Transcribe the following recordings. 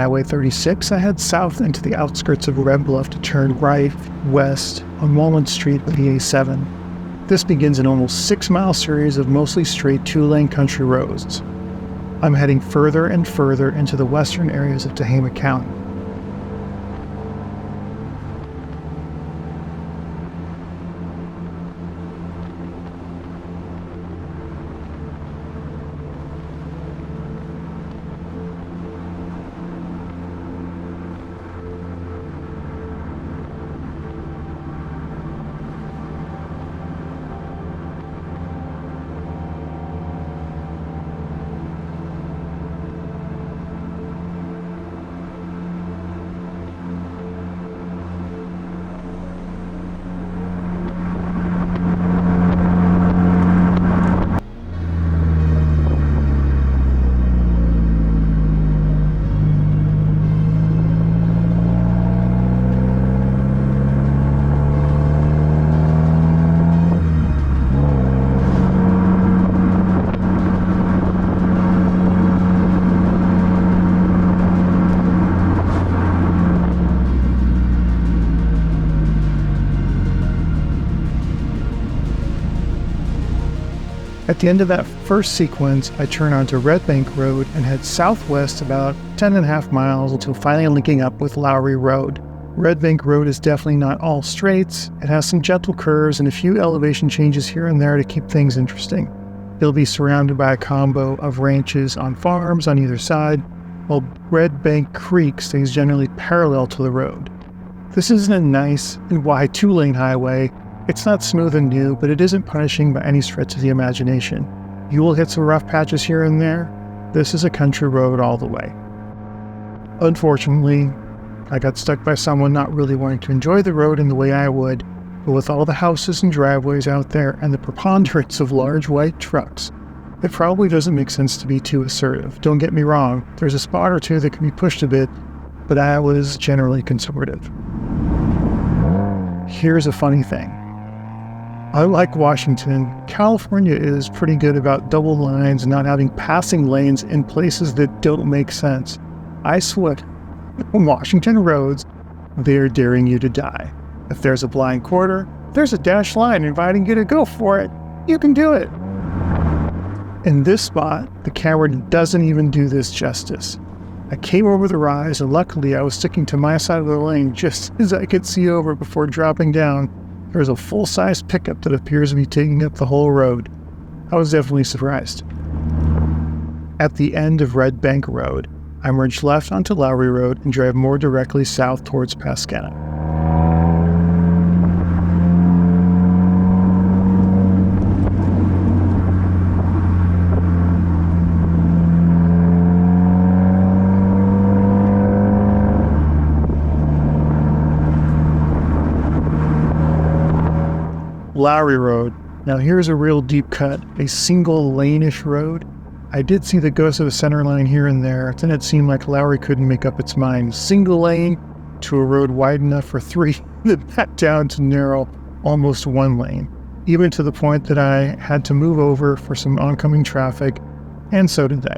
Highway 36, I head south into the outskirts of Red Bluff to turn right west on Walnut Street with the A7. This begins an almost 6-mile series of mostly straight 2-lane country roads. I'm heading further and further into the western areas of Tehama County. At the end of that first sequence, I turn onto Red Bank Road and head southwest about 10.5 miles until finally linking up with Lowery Road. Red Bank Road is definitely not all straights. It has some gentle curves and a few elevation changes here and there to keep things interesting. It'll be surrounded by a combo of ranches on farms on either side, while Red Bank Creek stays generally parallel to the road. This isn't a nice and wide 2-lane highway. It's not smooth and new, but it isn't punishing by any stretch of the imagination. You will hit some rough patches here and there. This is a country road all the way. Unfortunately, I got stuck by someone not really wanting to enjoy the road in the way I would, but with all the houses and driveways out there and the preponderance of large white trucks, it probably doesn't make sense to be too assertive. Don't get me wrong, there's a spot or two that can be pushed a bit, but I was generally conservative. Here's a funny thing. Unlike Washington, California is pretty good about double lines and not having passing lanes in places that don't make sense. I swear, on Washington roads, they're daring you to die. If there's a blind quarter, there's a dashed line inviting you to go for it. You can do it. In this spot, the camera doesn't even do this justice. I came over the rise, and luckily I was sticking to my side of the lane just as I could see over before dropping down. There's a full-size pickup that appears to be taking up the whole road. I was definitely surprised. At the end of Red Bank Road, I merge left onto Lowery Road and drive more directly south towards Paskenta. Lowery Road. Now here's a real deep cut, a single lane-ish road. I did see the ghost of a center line here and there, then it seemed like Lowery couldn't make up its mind. Single lane to a road wide enough for 3, then back down to narrow, almost 1 lane. Even to the point that I had to move over for some oncoming traffic, and so did they.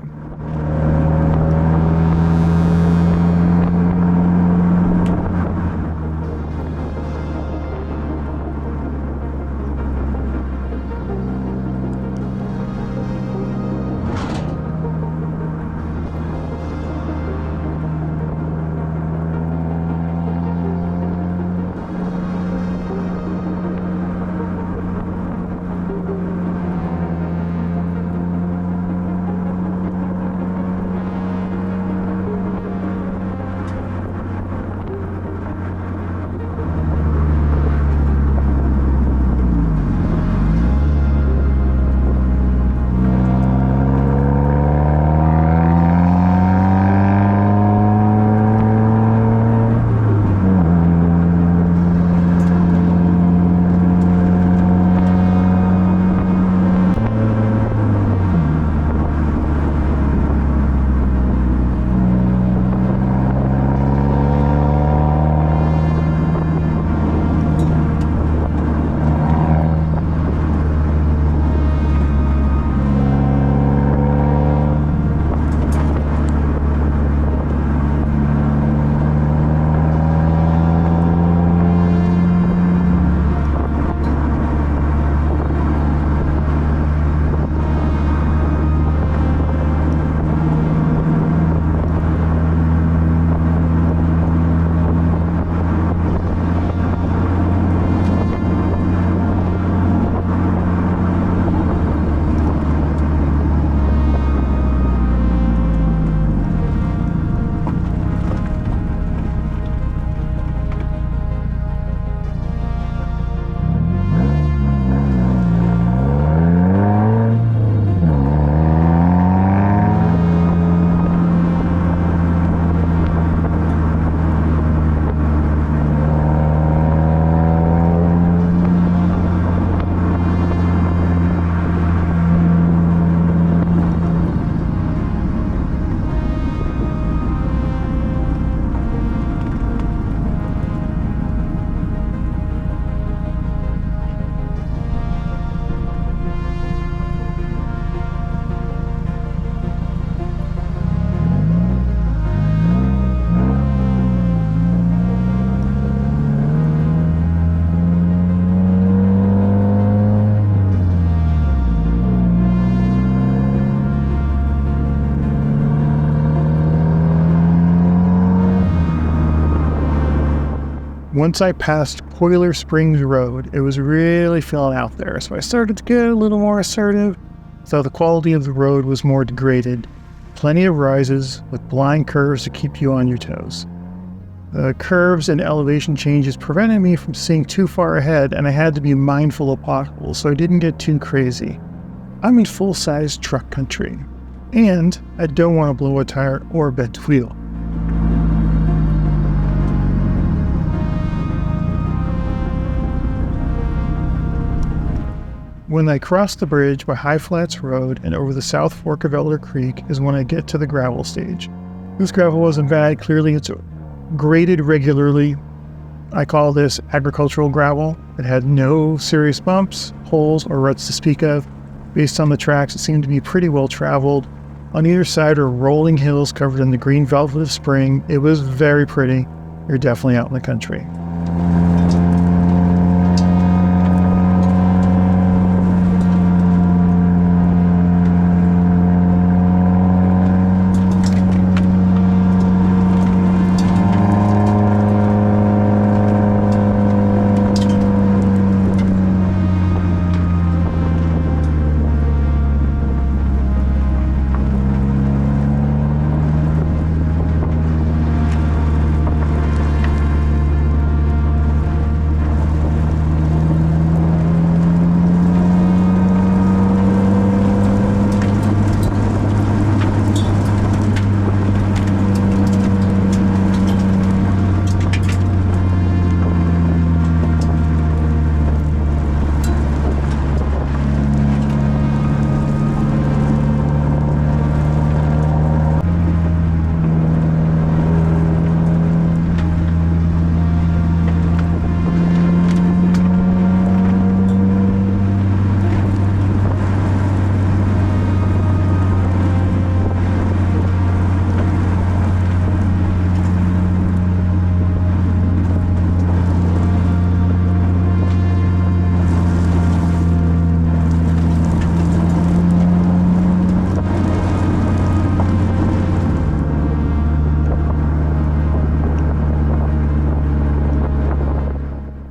Once I passed Poiler Springs Road, it was really feeling out there, so I started to get a little more assertive, though the quality of the road was more degraded. Plenty of rises with blind curves to keep you on your toes. The curves and elevation changes prevented me from seeing too far ahead, and I had to be mindful of potholes so I didn't get too crazy. I'm in full-size truck country, and I don't want to blow a tire or bent a wheel. When I cross the bridge by High Flats Road and over the South Fork of Elder Creek is when I get to the gravel stage. This gravel wasn't bad. Clearly it's graded regularly. I call this agricultural gravel. It had no serious bumps, holes, or ruts to speak of. Based on the tracks, it seemed to be pretty well traveled. On either side are rolling hills covered in the green velvet of spring. It was very pretty. You're definitely out in the country.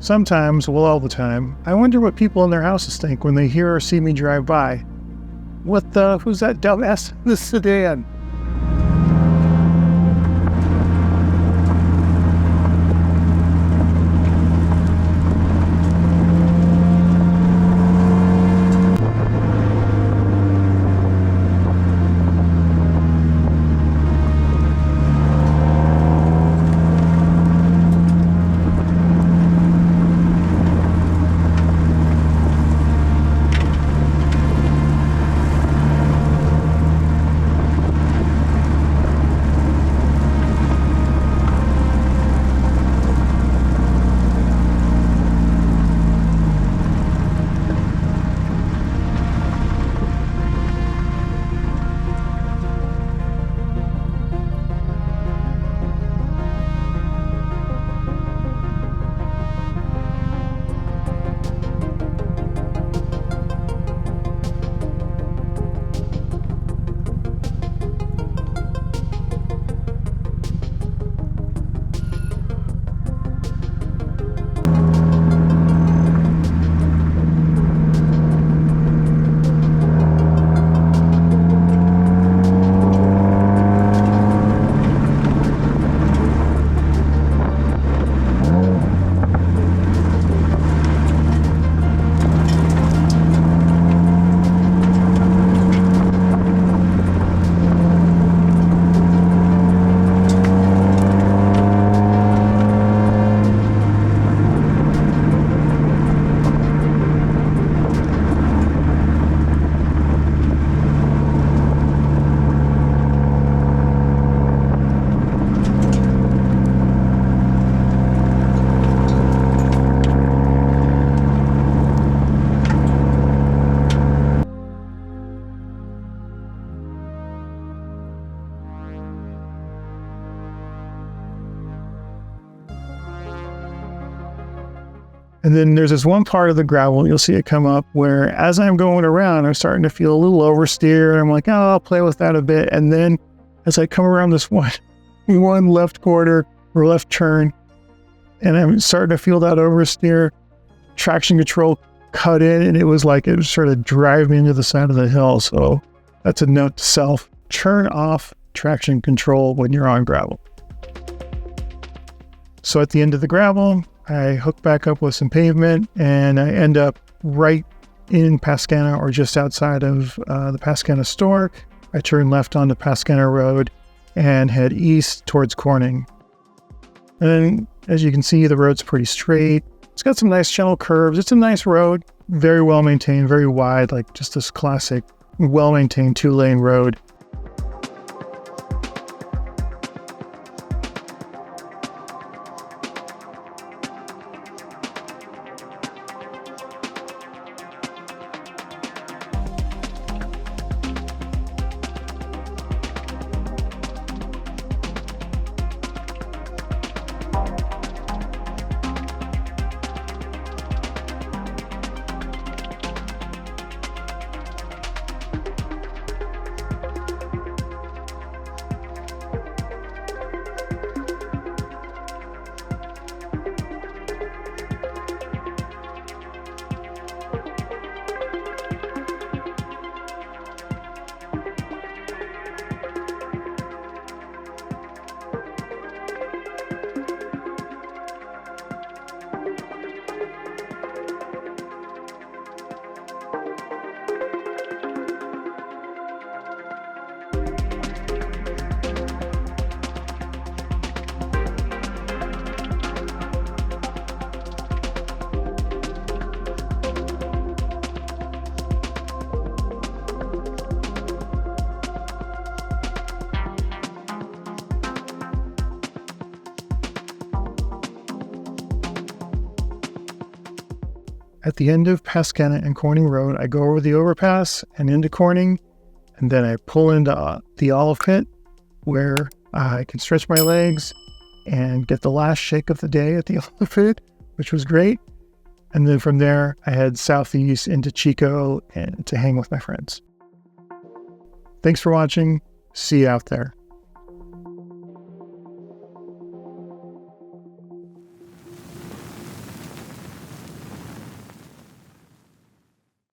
Sometimes, well, all the time, I wonder what people in their houses think when they hear or see me drive by. Who's that dumbass in the sedan? And then there's this one part of the gravel, you'll see it come up, where as I'm going around, I'm starting to feel a little oversteer. I'm like, oh, I'll play with that a bit. And then as I come around this one left corner or left turn, and I'm starting to feel that oversteer. Traction control cut in, and it was sort of driving me into the side of the hill. So that's a note to self: turn off traction control when you're on gravel. So at the end of the gravel, I hook back up with some pavement, and I end up right in Paskenta, or just outside of the Paskenta store. I turn left onto Paskenta Road and head east towards Corning. And then, as you can see, the road's pretty straight. It's got some nice gentle curves. It's a nice road, very well maintained, very wide, like just this classic, well-maintained 2-lane road. At the end of Paskenta and Corning Road, I go over the overpass and into Corning, and then I pull into the olive pit, where I can stretch my legs and get the last shake of the day at the olive pit, which was great. And then from there, I head southeast into Chico and to hang with my friends. Thanks for watching. See you out there.